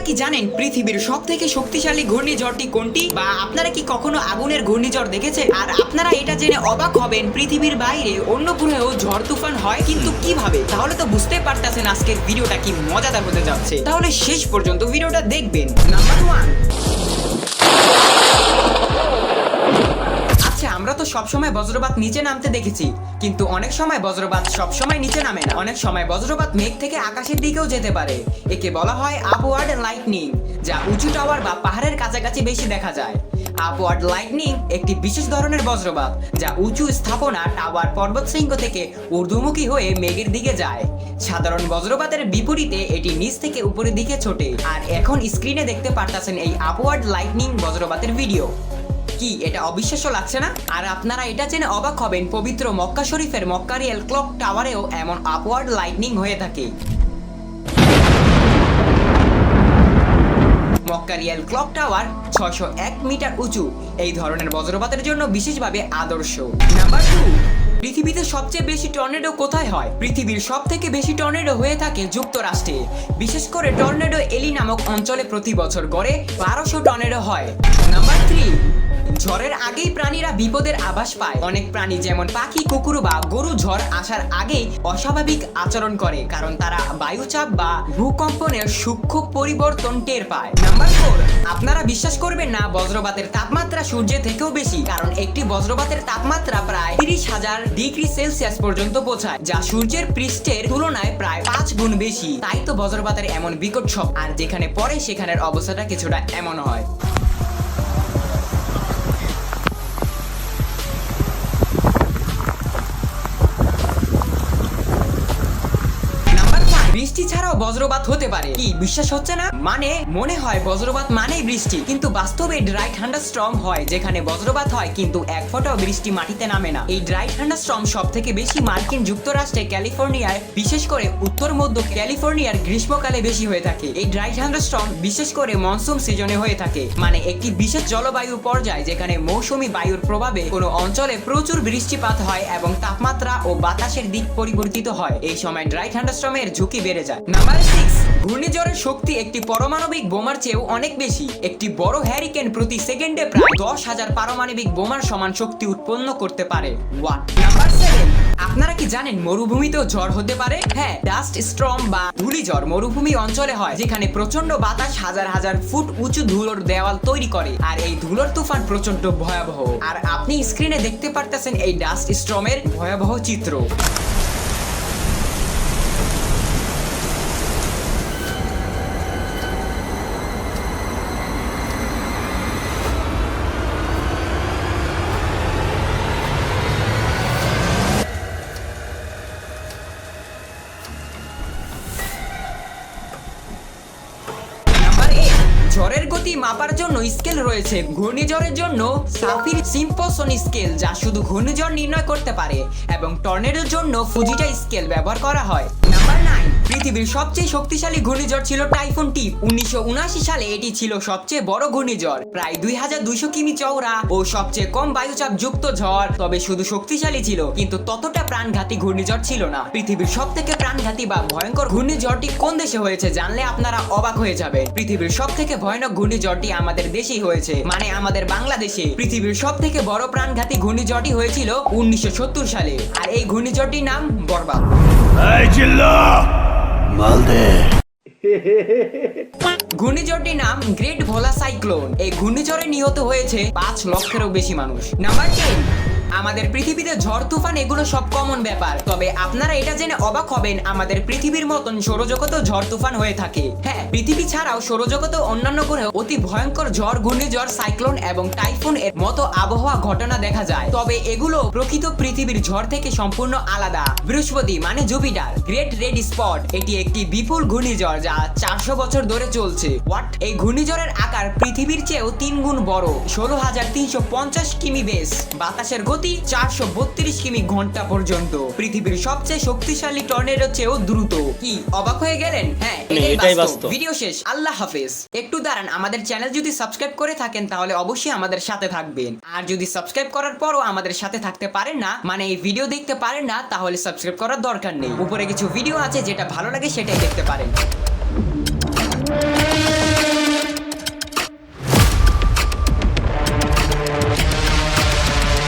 কি জানেন পৃথিবীর সবথেকে শক্তিশালী ঘূর্ণিঝড়টি কোনটি? বা আপনারা কি কখনো আগুনের ঘূর্ণিঝড় দেখেছেন? আর আপনারা এটা জেনে অবাক হবেন পৃথিবীর বাইরে অন্য গ্রহেও ঝড় তুফান হয়, কিন্তু কিভাবে? তাহলে তো বুঝতে পারতেছেন আজকের ভিডিওটা কি মজাদার হতে যাচ্ছে। তাহলে শেষ পর্যন্ত ভিডিওটা দেখবেন। নাম্বার 1, আমরা তো সবসময় বজ্রপাত নিচে নামতে দেখেছি, কিন্তু অনেক সময় বজ্রপাত সবসময় নিচে নামে না। অনেক সময় বজ্রপাত মেঘ থেকে আকাশের দিকেও যেতে পারে। একে বলা হয় আপওয়ার্ড লাইটনিং, যা উঁচু টাওয়ার বা পাহাড়ের কাছাকাছি বেশি দেখা যায়। আপওয়ার্ড লাইটনিং একটি বিশেষ ধরনের বজ্রপাত যা উঁচু স্থাপনা, টাওয়ার, পর্বতশৃঙ্গ থেকে ঊর্ধ্বমুখী হয়ে মেঘের দিকে যায়। সাধারণ বজ্রপাতের বিপরীতে এটি নিচ থেকে উপরের দিকে ছোটে। আর এখন স্ক্রিনে দেখতে পারতেছেন এই আপওয়ার্ড লাইটনিং বজ্রপাতের ভিডিও। কি এটা অবিশ্বাস্য লাগছে না? আর আপনারা এটা জেনে অবাক হবেন পবিত্র মক্কা শরীফের মক্কা রিয়েল ক্লক টাওয়ারেও এমন আপওয়ার্ড লাইটনিং হয়ে থাকে। Mecca royal clock tower 601 meter উঁচু। এই ধরনের বজ্রপাতের জন্য বিশেষভাবে আদর্শ। নাম্বার 2, পৃথিবীতে সবচেয়ে বেশি টর্নেডো কোথায় হয়? পৃথিবীর সবথেকে বেশি টর্নেডো হয়ে থাকে যুক্তরাষ্ট্রে। বিশেষ করে টর্নেডো এলি নামক অঞ্চলে প্রতি বছর গড়ে 1200 টর্নেডো হয়। নাম্বার 3, ঝড়ের আগেই প্রাণীরা বিপদের আভাস পায়। অনেক প্রাণী যেমন পাখি, কুকুর বা গরু ঝড় আসার আগেই অস্বাভাবিক আচরণ করে, কারণ তারা বায়ুচাপ বা ভূকম্পনের সূক্ষ্ম পরিবর্তন টের পায়। নাম্বার 4, আপনারা বিশ্বাস করবেন না বজ্রপাতের তাপমাত্রা সূর্যের থেকেও বেশি, কারণ একটি বজ্রপাতের তাপমাত্রা প্রায় 30,000 ডিগ্রি সেলসিয়াস পর্যন্ত পৌঁছায়, যা সূর্যের পৃষ্ঠের তুলনায় প্রায় 5 গুণ বেশি। তাই তো বজ্রপাতের এমন বিকট শব্দ। আর যেখানে পড়ে সেখানের অবস্থাটা কিছুটা এমন হয়। বৃষ্টি ছাড়াও বজ্রপাত হতে পারে। কি বিশ্বাস হচ্ছে না? মানে মনে হয় বজ্রপাত মানেই বৃষ্টি, কিন্তু বাস্তবে ড্রাই থান্ডারস্টর্ম হয়, যেখানে বজ্রপাত হয় কিন্তু এক ফোঁটাও বৃষ্টি মাটিতে নামে না। এই ড্রাই থান্ডারস্টর্ম সবথেকে বেশি মার্কিন যুক্তরাষ্ট্রে, ক্যালিফোর্নিয়ায়, বিশেষ করে উত্তর মধ্য ক্যালিফোর্নিয়ার গ্রীষ্মকালে বেশি হয়ে থাকে। এই ড্রাই থান্ডারস্টর্ম বিশেষ করে মনসুন সিজনে হয়ে থাকে, মানে একটি বিশেষ জলবায়ু পর্যায় যেখানে মৌসুমী বায়ুর প্রভাবে কোনো অঞ্চলে প্রচুর বৃষ্টিপাত হয় এবং তাপমাত্রা ও বাতাসের দিক পরিবর্তিত হয়। এই সময় ড্রাই থান্ডারস্টর্মের ঝুঁকি বেড়ে যায়। নাম্বার 6, ঘূর্ণিঝড়ের শক্তি একটি পারমাণবিক বোমার চেয়েও অনেক বেশি। একটি বড় হ্যারিকেন প্রতি সেকেন্ডে প্রায় 10,000 পারমাণবিক বোমার সমান শক্তি উৎপন্ন করতে পারে। ওয়াট। নাম্বার 7, আপনারা কি জানেন মরুভূমিতেও ঝড় হতে পারে? হ্যাঁ, ডাস্ট স্টর্ম বা ধূলিঝড় মরুভূমি অঞ্চলে হয়, যেখানে প্রচন্ড বাতাস হাজার হাজার ফুট উঁচু ধুলোর দেওয়াল তৈরি করে। আর এই ধুলোর তুফান প্রচন্ড ভয়াবহ। আর আপনি স্ক্রিনে দেখতে পারতেছেন এই ডাস্ট স্টর্মের ভয়াবহ চিত্র। ঝড়ের গতি মাপার জন্য স্কেল রয়েছে। ঘূর্ণিঝড়ের জন্য সাফির সিম্পসন স্কেল, যা শুধু ঘূর্ণিঝড় নির্ণয় করতে পারে, এবং টর্নেডোর জন্য ফুজিটা স্কেল ব্যবহার করা হয়। নাম্বার 9, পৃথিবীর সবচেয়ে শক্তিশালী ঘূর্ণিঝড় ছিল টাইফুন টিপ। 1979 সালে এটি ছিল সবচেয়ে বড় ঘূর্ণিঝড়, প্রায় 2200 কিমি চওড়া ও সবচেয়ে কম বায়ুচাপ যুক্ত ঝড়। তবে শুধু শক্তিশালী ছিল, কিন্তু ততটা প্রাণঘাতী ঘূর্ণিঝড় ছিল না। পৃথিবীর সবথেকে প্রাণঘাতী বা ভয়ঙ্কর ঘূর্ণিঝড়টি কোন দেশে হয়েছে জানলে আপনারা অবাক হয়ে যাবেন। পৃথিবীর সবথেকে ভয়ানক ঘূর্ণিঝড়টি আমাদের দেশেই হয়েছে, মানে আমাদের বাংলাদেশে। পৃথিবীর সবথেকে বড় প্রাণঘাতী ঘূর্ণিঝড়টি হয়েছিল 1970 সালে, আর এই ঘূর্ণিঝড়টির নাম বরবাদ। ঘূর্ণিঝড়টির নাম গ্রেট ভোলা সাইক্লোন। এই ঘূর্ণিঝড়ে নিহত হয়েছে 5 লক্ষেরও বেশি মানুষ। নাম্বার 10, আমাদের পৃথিবীতে ঝড় তুফান এগুলো সব কমন ব্যাপার, তবে আপনারা এটা জেনে অবাক হবেন আমাদের পৃথিবীর মতন সৌরজগতেও ঝড় তুফান হয়ে থাকে। হ্যাঁ, পৃথিবী ছাড়াও সৌরজগতেও অন্যান্য গ্রহে অতি ভয়ঙ্কর ঝড়, ঘূর্ণিঝড়, সাইক্লোন এবং টাইফুন এর মতো আবহাওয়া ঘটনা দেখা যায়, তবে এগুলো প্রকৃত পৃথিবীর ঝড় থেকে সম্পূর্ণ আলাদা। বৃহস্পতি মানে জুপিটার গ্রেট রেড স্পট, এটি একটি বিপুল ঘূর্ণিঝড় যা 400 বছর ধরে চলছে। হোয়াট? এই ঘূর্ণিঝড়ের আকার পৃথিবীর চেয়েও 3 গুণ বড়, 16,350 কিমি বেস, বাতাসের গতি 432 কিমি ঘন্টা পর্যন্ত। পৃথিবীর সবচেয়ে শক্তিশালী টর্নেডোর চেয়েও দ্রুত। কি অবাক হয়ে গেলেন? হ্যাঁ, এটাই বাস্তব। ভিডিও শেষ। আল্লাহ হাফেজ। একটু দাঁড়ান, আমাদের চ্যানেল যদি সাবস্ক্রাইব করে থাকেন তাহলে অবশ্যই আমাদের সাথে থাকবেন। আর যদি সাবস্ক্রাইব করার পরও আমাদের সাথে থাকতে পারেন না, মানে এই ভিডিও দেখতে পারেন না, তাহলে সাবস্ক্রাইব করার দরকার নেই। উপরে কিছু ভিডিও আছে, যেটা ভালো লাগে সেটাই দেখতে পারেন।